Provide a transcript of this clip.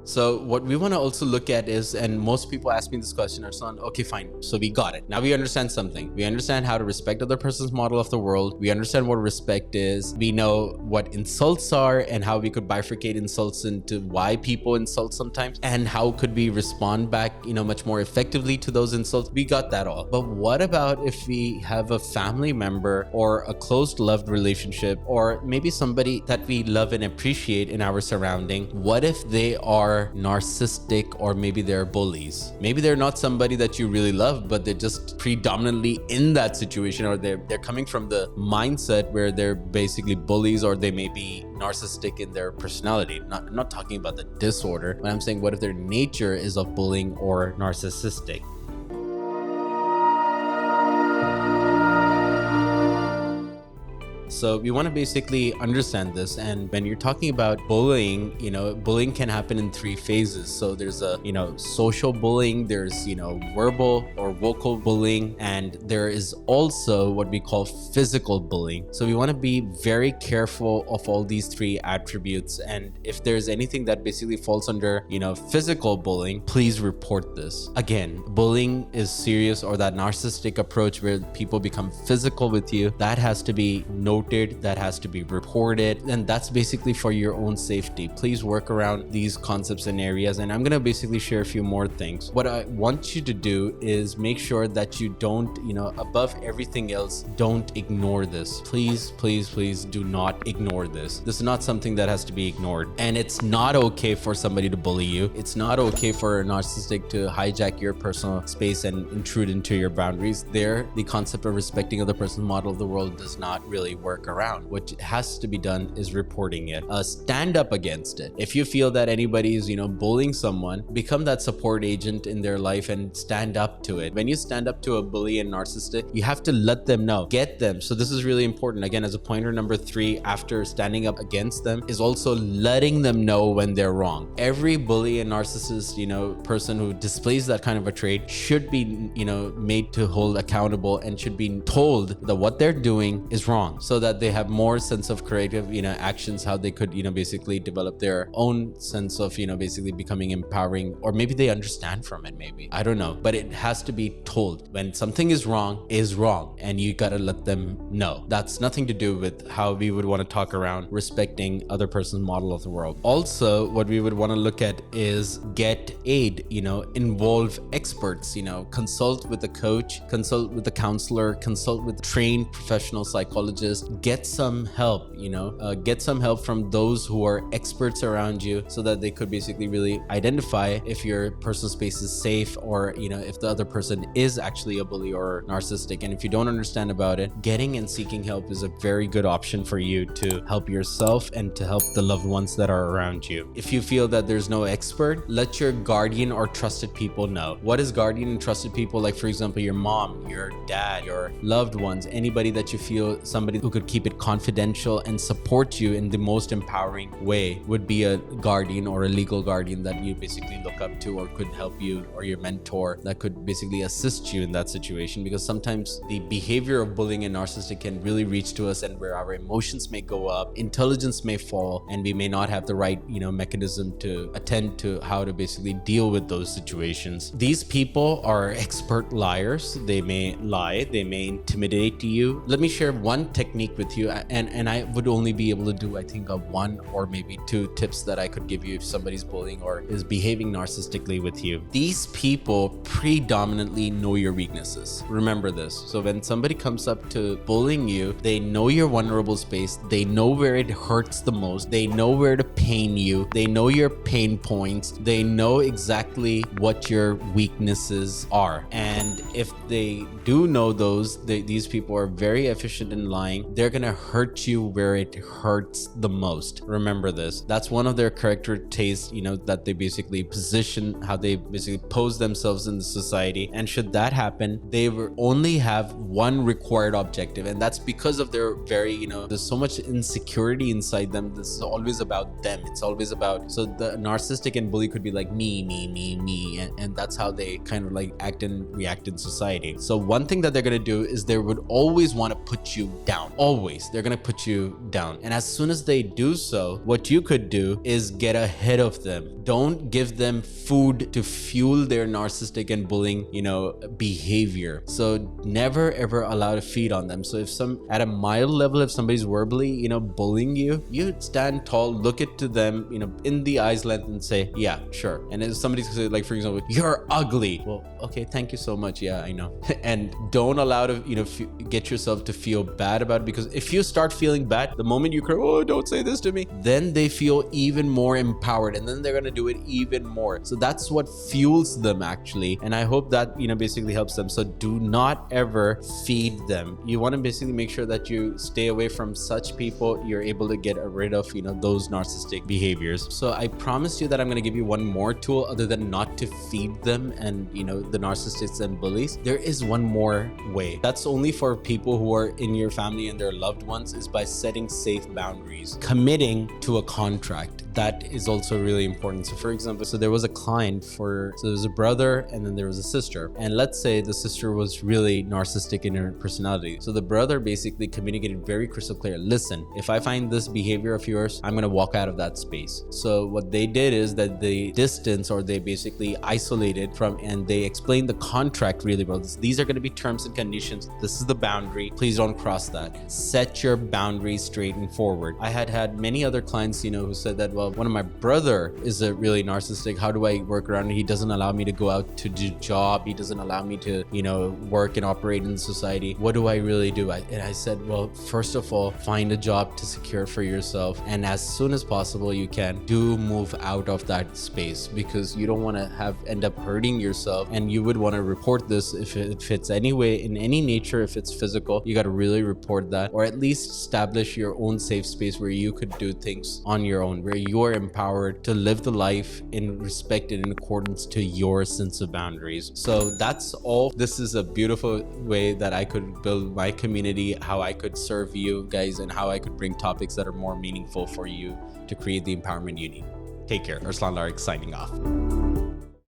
So what we want to also look at is, and most people ask me this question, Arslan, okay, fine. So we got it. Now we understand something. We understand how to respect other person's model of the world. We understand what respect is. We know what insults are and how we could bifurcate insults into why people insult sometimes and how could we respond back, much more effectively to those insults. We got that all. But what about if we have a family member or a close loved relationship, or maybe somebody that we love and appreciate in our surrounding? What if they are narcissistic, or maybe they're bullies? Maybe they're not somebody that you really love, but they're just predominantly in that situation, or they're coming from the mindset where they're basically bullies, or they may be narcissistic in their personality. I'm not talking about the disorder, but I'm saying what if their nature is of bullying or narcissistic? So we want to basically understand this. And when you're talking about bullying, bullying can happen in 3 phases. So there's a, social bullying, there's, verbal or vocal bullying, and there is also what we call physical bullying. So we want to be very careful of all these 3 attributes. And if there's anything that basically falls under, physical bullying, please report this. Again, bullying is serious, or that narcissistic approach where people become physical with you, that has to be noted, that has to be reported, and that's basically for your own safety. Please work around these concepts and areas, and I'm gonna basically share a few more things. What I want you to do is make sure that you don't, above everything else, don't ignore this. Please, please, please do not ignore this. This is not something that has to be ignored, and it's not okay for somebody to bully you. It's not okay for a narcissistic to hijack your personal space and intrude into your boundaries. The concept of respecting other person's model of the world does not really work around. What has to be done is reporting it. Stand up against it. If you feel that anybody is, bullying someone, become that support agent in their life and stand up to it. When you stand up to a bully and narcissistic, you have to let them know, get them. So this is really important. Again, as a pointer number 3, after standing up against them, is also letting them know when they're wrong. Every bully and narcissist, person who displays that kind of a trait should be, made to hold accountable and should be told that what they're doing is wrong, so that they have more sense of creative, actions, how they could, basically develop their own sense of, basically becoming empowering, or maybe they understand from it, maybe. I don't know. But it has to be told. When something is wrong, and you gotta let them know. That's nothing to do with how we would want to talk around respecting other person's model of the world. Also, what we would want to look at is get aid, involve experts, consult with a coach, consult with a counselor, consult with a trained professional psychologist. Get some help, get some help from those who are experts around you, so that they could basically really identify if your personal space is safe, or, if the other person is actually a bully or narcissistic. And if you don't understand about it, getting and seeking help is a very good option for you to help yourself and to help the loved ones that are around you. If you feel that there's no expert, let your guardian or trusted people know. What is guardian and trusted people? Like, for example, your mom, your dad, your loved ones, anybody that you feel, somebody who could keep it confidential and support you in the most empowering way, would be a guardian or a legal guardian that you basically look up to, or could help you, or your mentor that could basically assist you in that situation. Because sometimes the behavior of bullying and narcissistic can really reach to us, and where our emotions may go up, intelligence may fall, and we may not have the right, mechanism to attend to how to basically deal with those situations. These people are expert liars. They may lie, they may intimidate you. Let me share one technique with you, and I would only be able to do, I think, 1 or maybe 2 tips that I could give you if somebody's bullying or is behaving narcissistically with you. These people predominantly know your weaknesses. Remember this. So when somebody comes up to bullying you, they know your vulnerable space, they know where it hurts the most, they know where to pain you, they know your pain points, they know exactly what your weaknesses are. And if they do know those, these people are very efficient in lying. They're gonna hurt you where it hurts the most. Remember this. That's one of their character tastes, that they basically position, how they basically pose themselves in the society. And should that happen, they will only have one required objective, and that's because of their very, there's so much insecurity inside them. This is always about them. It's always about, so the narcissistic and bully could be like me, and that's how they kind of like act and react in society. society. So one thing that they're going to do is they would always want to put you down. Always. They're going to put you down. And as soon as they do so, what you could do is get ahead of them. Don't give them food to fuel their narcissistic and bullying, behavior. So never ever allow to feed on them. So if at a mild level, if somebody's verbally, bullying you, you stand tall, look it to them, in the eyes length and say, yeah, sure. And if somebody's say, like, for example, you're ugly. Well, okay, thank you so much. Yeah, I know. And don't allow to, get yourself to feel bad about it, because if you start feeling bad, the moment you cry, oh, don't say this to me, then they feel even more empowered, and then they're going to do it even more. So that's what fuels them, actually. And I hope that, basically helps them. So do not ever feed them. You want to basically make sure that you stay away from such people. You're able to get rid of, those narcissistic behaviors. So I promised you that I'm going to give you one more tool other than not to feed them and, the narcissists and bullies. There is one more way. That's only for people who are in your family and their loved ones, is by setting safe boundaries, committing to a contract. That is also really important. So for example, there was a client so there was a brother and then there was a sister. And let's say the sister was really narcissistic in her personality. So the brother basically communicated very crystal clear, listen, if I find this behavior of yours, I'm going to walk out of that space. So what they did is that they distance, or they basically isolated from, and they explained the contract really well. These are going to be terms and conditions. This is the boundary. Please don't cross that. Set your boundaries straight and forward. I had many other clients, who said that, well, one of my brother is a really narcissistic. How do I work around it? He doesn't allow me to go out to do job. He doesn't allow me to, work and operate in society. What do I really do? And I said, well, first of all, find a job to secure for yourself. And as soon as possible you can, do move out of that space, because you don't want to end up hurting yourself. And you would want to report this if it's any way, in any nature. If it's physical, you got to really report that, or at least establish your own safe space where you could do things on your own, where you're empowered to live the life in respect and in accordance to your sense of boundaries. So that's all. This is a beautiful way that I could build my community, how I could serve you guys, and how I could bring topics that are more meaningful for you to create the empowerment you need. Take care. Arslan Larik signing off.